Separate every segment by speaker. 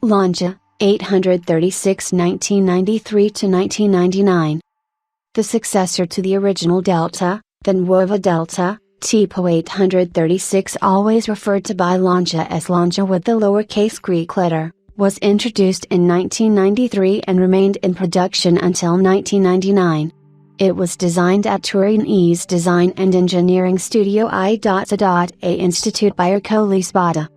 Speaker 1: Lancia, 836 1993–1999. The successor to the original Delta, the Nuova Delta, Tipo 836, always referred to by Lancia as Lancia with the lowercase Greek letter, was introduced in 1993 and remained in production until 1999. It was designed at Turinese Design and Engineering Studio I.A Institute by Ercole Spada.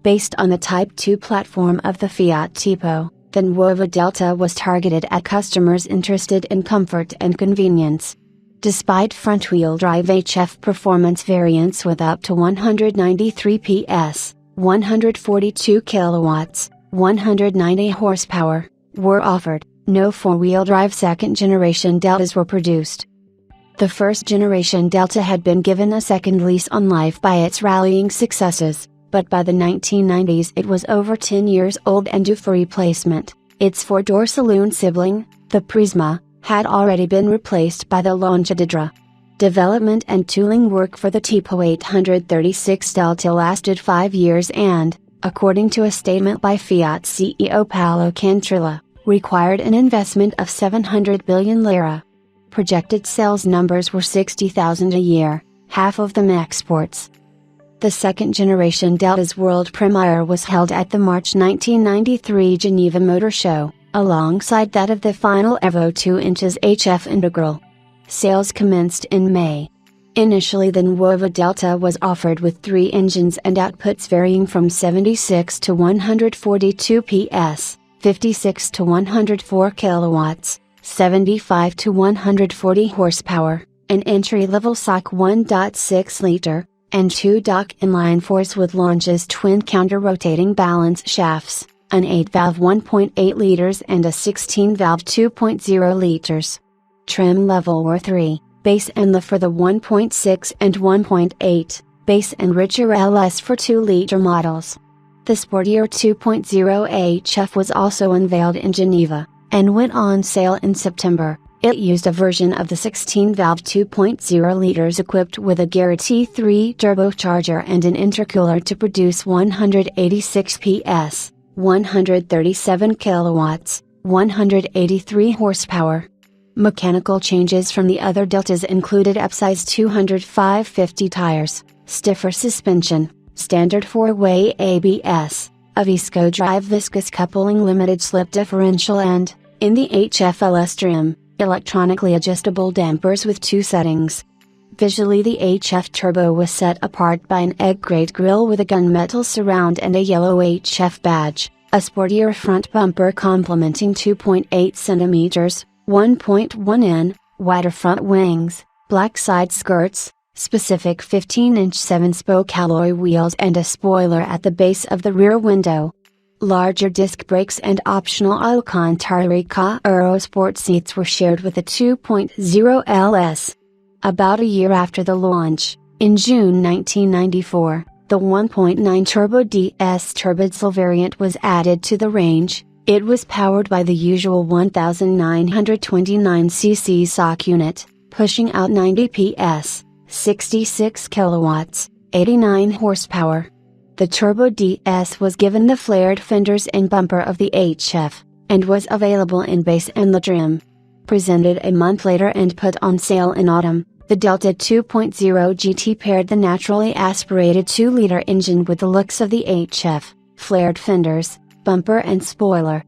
Speaker 1: Based on the Type 2 platform of the Fiat Tipo, the Nuova Delta was targeted at customers interested in comfort and convenience. Despite front-wheel drive HF performance variants with up to 193 PS, 142 kilowatts, 190 horsepower, were offered, no four-wheel drive second-generation Deltas were produced. The first-generation Delta had been given a second lease on life by its rallying successes, but by the 1990s it was over 10 years old and due for replacement. Its four-door saloon sibling, the Prisma, had already been replaced by the Lancia Didra. Development and tooling work for the Tipo 836 Delta lasted 5 years and, according to a statement by Fiat CEO Paolo Cantrilla, required an investment of 700 billion lira. Projected sales numbers were 60,000 a year, half of them exports. The second-generation Delta's world premiere was held at the March 1993 Geneva Motor Show, alongside that of the final Evo 2 inches HF Integral. Sales commenced in May. Initially the Nuova Delta was offered with 3 engines and outputs varying from 76 to 142 PS, 56 to 104 kilowatts, 75 to 140 horsepower, an entry-level SOC 1.6-liter, and 2-dock inline fours with Lancia's twin counter-rotating balance shafts, an 8-valve 1.8 liters and a 16-valve 2.0 liters. Trim level were 3, base and LE for the 1.6 and 1.8, base and richer LS for 2-liter models. The sportier 2.0 HF was also unveiled in Geneva, and went on sale in September. It used a version of the 16-valve 2.0 liters equipped with a Garrett 3 turbocharger and an intercooler to produce 186 PS, 137 kilowatts, 183 horsepower. Mechanical changes from the other Deltas included upsized 205/50 tires, stiffer suspension, standard 4-way ABS, a Visco drive viscous coupling limited slip differential and, in the HFLS trim, electronically adjustable dampers with 2 settings. Visually the HF Turbo was set apart by an egg-grade grille with a gunmetal surround and a yellow HF badge, a sportier front bumper complementing 2.8 cm, 1.1 in, wider front wings, black side skirts, specific 15-inch 7-spoke alloy wheels and a spoiler at the base of the rear window. Larger disc brakes and optional Alcantara Aero Sport seats were shared with the 2.0 LS. About a year after the launch, in June 1994, the 1.9 Turbo DS turbodiesel variant was added to the range. It was powered by the usual 1929cc SOC unit, pushing out 90 PS, 66 kilowatts, 89 horsepower. The Turbo DS was given the flared fenders and bumper of the HF, and was available in base and LE trim. Presented a month later and put on sale in autumn, the Delta 2.0 GT paired the naturally aspirated 2-liter engine with the looks of the HF, flared fenders, bumper and spoiler.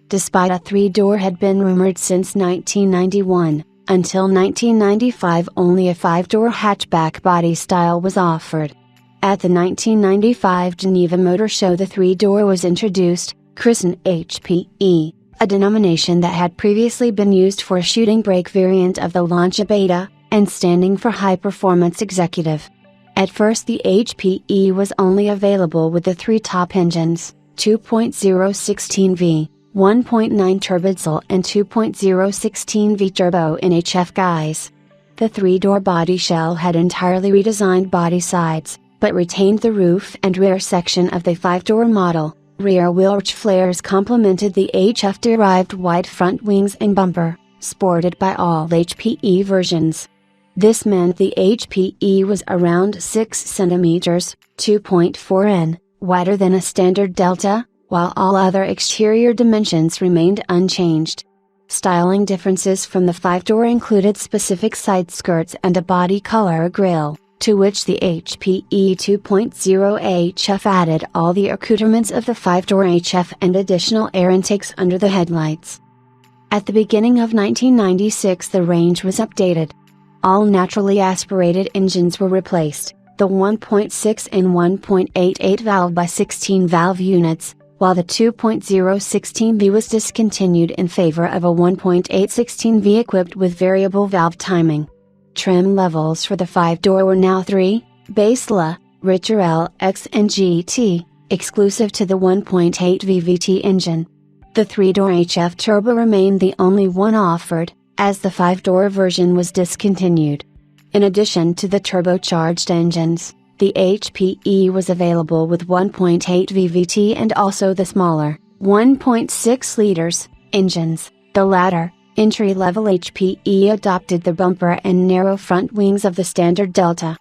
Speaker 1: Despite a 3-door had been rumored since 1991, until 1995 only a 5-door hatchback body style was offered. At the 1995 Geneva Motor Show the 3-door was introduced, christened HPE, a denomination that had previously been used for a shooting brake variant of the Lancia Beta, and standing for High Performance Executive. At first the HPE was only available with the 3 top engines, 2.0 16V, 1.9 turbodiesel and 2.0 16V turbo in HF guise. The 3-door body shell had entirely redesigned body sides, but retained the roof and rear section of the 5-door model. Rear wheel arch flares complemented the HF-derived wide front wings and bumper, sported by all HPE versions. This meant the HPE was around 6 cm, 2.4 in, wider than a standard Delta, while all other exterior dimensions remained unchanged. Styling differences from the 5-door included specific side skirts and a body color grille, to which the HPE 2.0 HF added all the accoutrements of the 5-door HF and additional air intakes under the headlights. At the beginning of 1996 the range was updated. All naturally aspirated engines were replaced, the 1.6 and 1.88 valve by 16 valve units, while the 2.016V was discontinued in favor of a 1.816V equipped with variable valve timing. Trim levels for the 5-door were now 3, Base La, Richer LX and GT, exclusive to the 1.8 VVT engine. The 3-door HF turbo remained the only one offered, as the 5-door version was discontinued. In addition to the turbocharged engines, the HPE was available with 1.8 VVT and also the smaller, 1.6 liters, engines. The latter, entry-level HPE, adopted the bumper and narrow front wings of the standard Delta.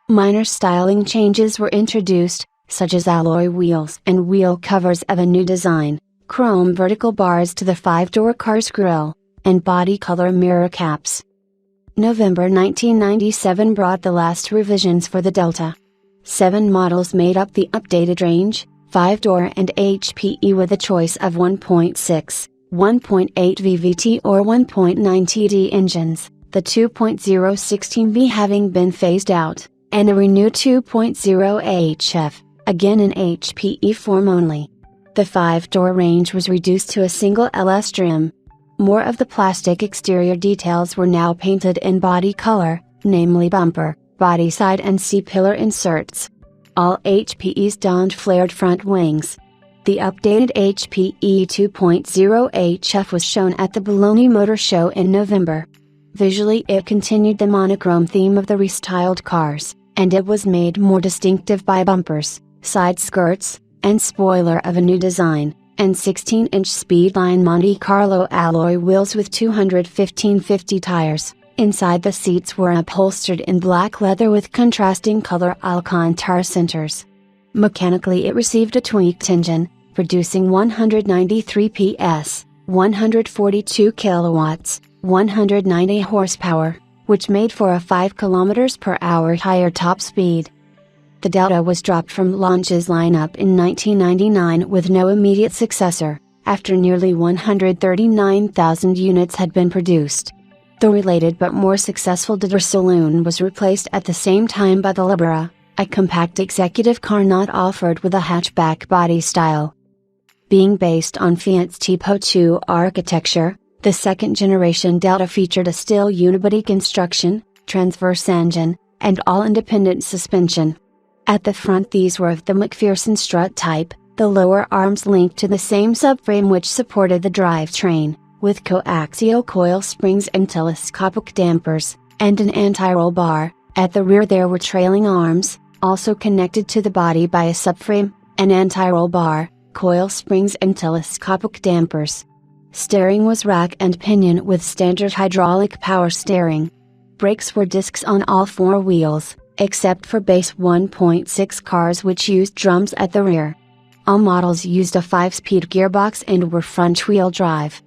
Speaker 1: Minor styling changes were introduced, such as alloy wheels and wheel covers of a new design, chrome vertical bars to the 5-door car's grille, and body color mirror caps. November 1997 brought the last revisions for the Delta. 7 models made up the updated range, 5-door and HPE, with a choice of 1.6, 1.8 VVT or 1.9 TD engines, the 2.016V having been phased out, and a renewed 2.0 HF, again in HPE form only. The 5-door range was reduced to a single LS trim. More of the plastic exterior details were now painted in body color, namely bumper, body side and C-pillar inserts. All HPEs donned flared front wings. The updated HPE 2.0 HF was shown at the Bologna Motor Show in November. Visually it continued the monochrome theme of the restyled cars, and it was made more distinctive by bumpers, side skirts, and spoiler of a new design, and 16-inch Speedline Monte Carlo alloy wheels with 215/50 tires. Inside the seats were upholstered in black leather with contrasting color Alcantara centers. Mechanically it received a tweaked engine, producing 193 PS, 142 kilowatts, 190 horsepower, which made for a 5 km/h higher top speed. The Delta was dropped from Lancia's lineup in 1999 with no immediate successor, after nearly 139,000 units had been produced. The related but more successful Delta Saloon was replaced at the same time by the Libera, a compact executive car not offered with a hatchback body style. Being based on Fiat's Tipo 2 architecture, the second-generation Delta featured a steel unibody construction, transverse engine, and all-independent suspension. At the front these were of the McPherson strut type, the lower arms linked to the same subframe which supported the drivetrain, with coaxial coil springs and telescopic dampers, and an anti-roll bar. At the rear there were trailing arms, also connected to the body by a subframe, an anti-roll bar, coil springs and telescopic dampers. Steering was rack and pinion with standard hydraulic power steering. Brakes were discs on all 4 wheels, except for base 1.6 cars which used drums at the rear. All models used a 5-speed gearbox and were front-wheel drive.